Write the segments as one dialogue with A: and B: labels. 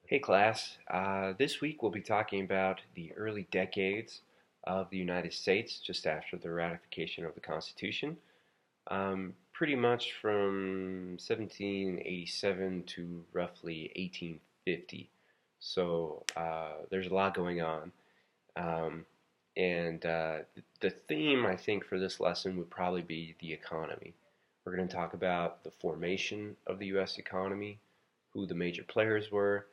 A: Hey class, this week we'll be talking about the early decades of the United States just after the ratification of the Constitution, pretty much from 1787 to roughly 1850. So there's a lot going on. Um, and the theme, I think, for this lesson would probably be the economy. We're going to talk about the formation of the U.S. economy, who the major players were,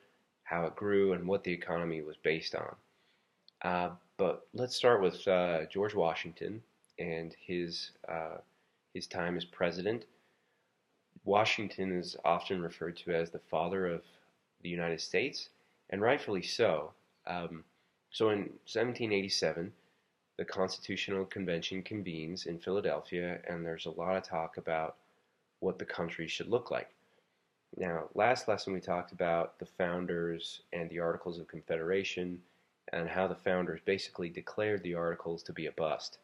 A: how it grew, and what the economy was based on. But let's start with George Washington and his time as president. Washington is often referred to as the father of the United States, and rightfully so. Um, so in 1787, the Constitutional Convention convenes in Philadelphia, and there's a lot of talk about what the country should look like. Now, last lesson we talked about the founders and the Articles of Confederation and how the founders basically declared the Articles to be a bust.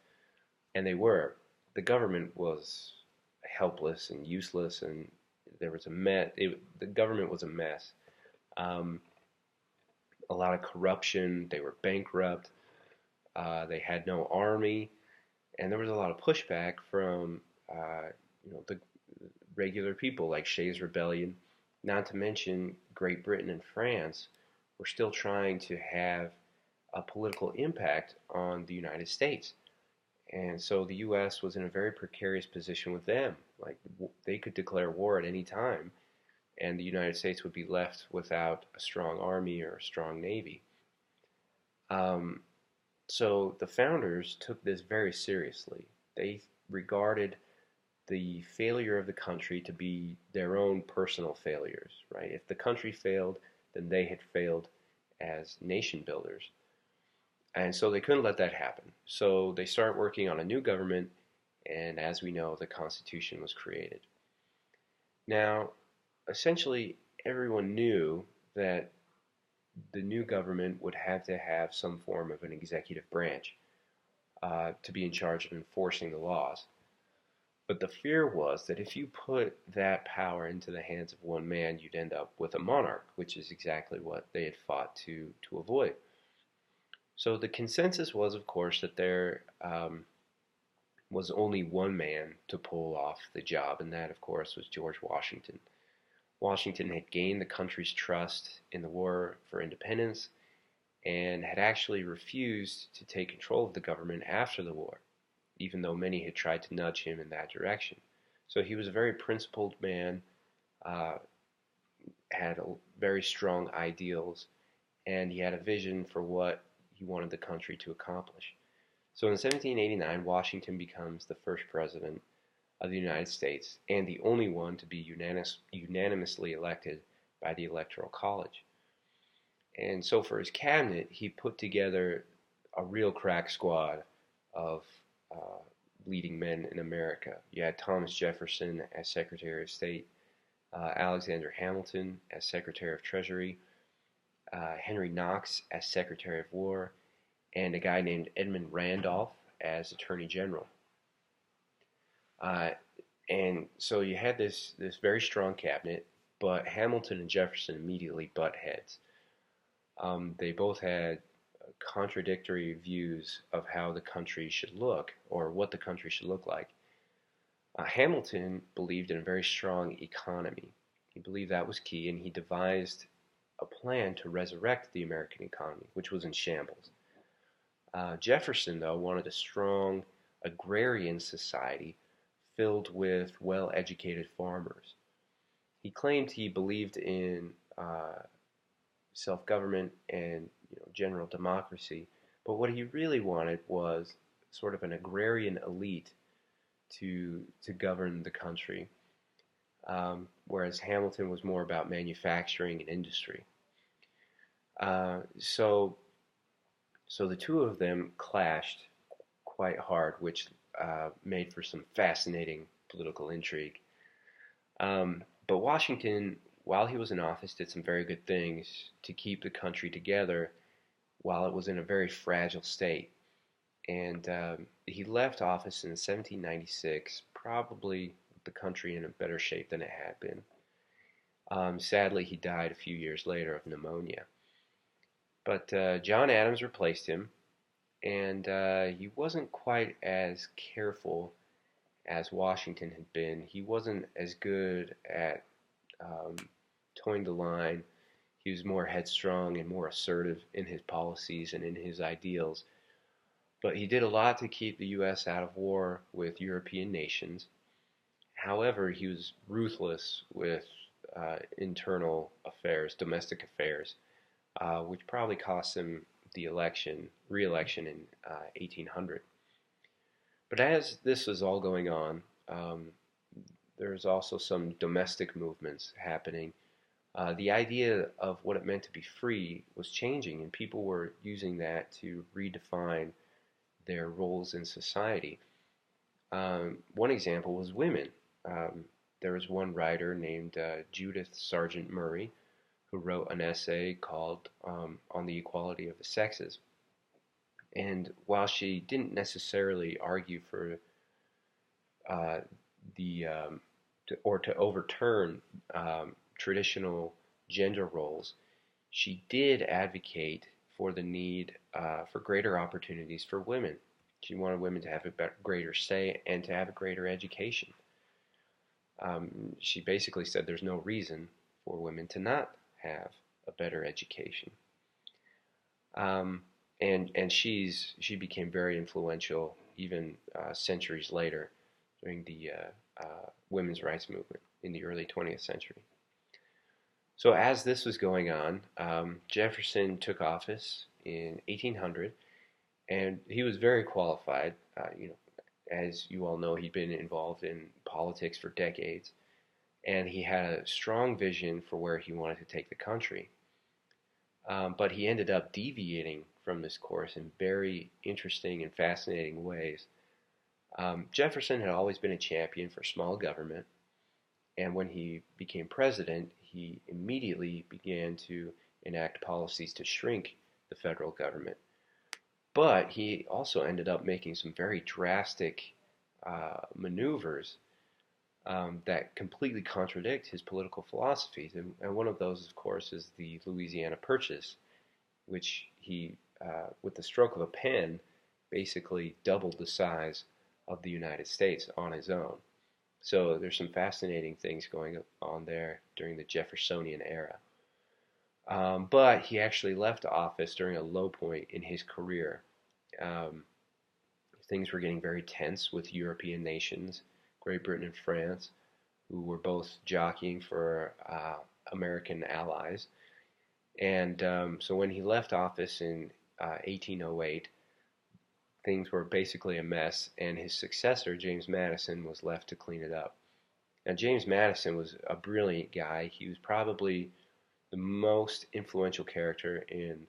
A: And they were. The government was helpless and useless, and there was a mess. The government was a mess. Um, a lot of corruption. They were bankrupt. They had no army, and there was a lot of pushback from the regular people, like Shays' Rebellion. Not to mention Great Britain and France were still trying to have a political impact on the United States. And so the U.S. was in a very precarious position with them. Like they could declare war at any time, and the United States would be left without a strong army or a strong navy. Um, so the founders took this very seriously. They regarded the failure of the country to be their own personal failures, right? If the country failed, then they had failed as nation builders. And so they couldn't let that happen. So they start working on a new government, and as we know, the Constitution was created. Now, essentially, everyone knew that the new government would have to have some form of an executive branch to be in charge of enforcing the laws. But the fear was that if you put that power into the hands of one man, you'd end up with a monarch, which is exactly what they had fought to avoid. So the consensus was, of course, that there was only one man to pull off the job, and that, of course, was George Washington. Washington had gained the country's trust in the War for Independence and had actually refused to take control of the government after the war, even though many had tried to nudge him in that direction. So he was a very principled man, uh, had very strong ideals, and he had a vision for what he wanted the country to accomplish. So in 1789, Washington becomes the first president of the United States and the only one to be unanimously elected by the Electoral College. And so for his cabinet, he put together a real crack squad of uh, leading men in America. You had Thomas Jefferson as Secretary of State, Alexander Hamilton as Secretary of Treasury, Henry Knox as Secretary of War, and a guy named Edmund Randolph as Attorney General. Uh, and so you had this very strong cabinet, but Hamilton and Jefferson immediately butt heads. They both had contradictory views of how the country should look or what the country should look like. Hamilton believed in a very strong economy. He believed that was key, and he devised a plan to resurrect the American economy, which was in shambles. Jefferson, though, wanted a strong agrarian society filled with well-educated farmers. He claimed he believed in self-government and general democracy, but what he really wanted was sort of an agrarian elite to govern the country, whereas Hamilton was more about manufacturing and industry. Uh, so so the two of them clashed quite hard, which made for some fascinating political intrigue. But Washington, while he was in office, did some very good things to keep the country together while it was in a very fragile state. And he left office in 1796, probably the country in a better shape than it had been. Sadly, he died a few years later of pneumonia. But John Adams replaced him, and he wasn't quite as careful as Washington had been. He wasn't as good at um, towing the line. He was more headstrong and more assertive in his policies and in his ideals. But he did a lot to keep the U.S. out of war with European nations. However, he was ruthless with internal affairs, domestic affairs, which probably cost him the re-election in 1800. But as this was all going on, there's also some domestic movements happening. The idea of what it meant to be free was changing, and people were using that to redefine their roles in society. One example was women. There was one writer named Judith Sargent Murray who wrote an essay called On the Equality of the Sexes. And while she didn't necessarily argue for uh, to overturn traditional gender roles, she did advocate for the need for greater opportunities for women. She wanted women to have a greater say and to have a greater education. She basically said there's no reason for women to not have a better education. Um, and she became very influential even centuries later during the women's rights movement in the early 20th century. So as this was going on, Jefferson took office in 1800, and he was very qualified. As you all know, he'd been involved in politics for decades, and he had a strong vision for where he wanted to take the country. But he ended up deviating from this course in very interesting and fascinating ways. Jefferson had always been a champion for small government, and when he became president, he immediately began to enact policies to shrink the federal government. But he also ended up making some very drastic maneuvers that completely contradict his political philosophies. And one of those, of course, is the Louisiana Purchase, which he, with the stroke of a pen, basically doubled the size of the United States on his own. So there's some fascinating things going on there during the Jeffersonian era. But he actually left office during a low point in his career. Um, Things were getting very tense with European nations, Great Britain and France, who were both jockeying for American allies. And so when he left office in 1808, things were basically a mess, and his successor, James Madison, was left to clean it up. Now, James Madison was a brilliant guy. He was probably the most influential character in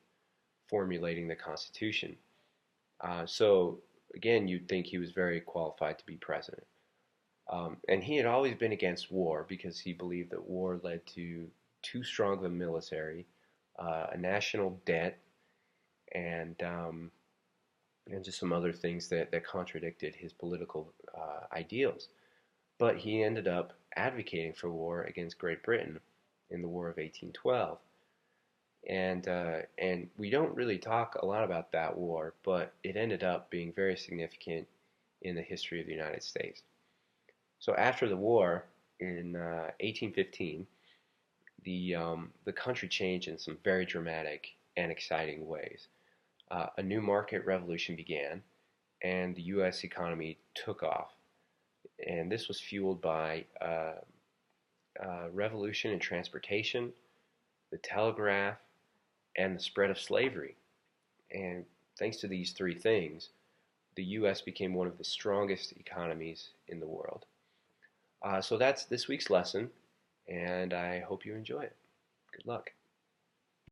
A: formulating the Constitution. So, again, you'd think he was very qualified to be president. And he had always been against war because he believed that war led to too strong of a military, a national debt, and just some other things that contradicted his political ideals. But he ended up advocating for war against Great Britain in the War of 1812. And we don't really talk a lot about that war, but it ended up being very significant in the history of the United States. So after the war in 1815, the country changed in some very dramatic and exciting ways. A new market revolution began, and the U.S. economy took off. And this was fueled by revolution in transportation, the telegraph, and the spread of slavery. And thanks to these three things, the U.S. became one of the strongest economies in the world. So that's this week's lesson, and I hope you enjoy it. Good luck.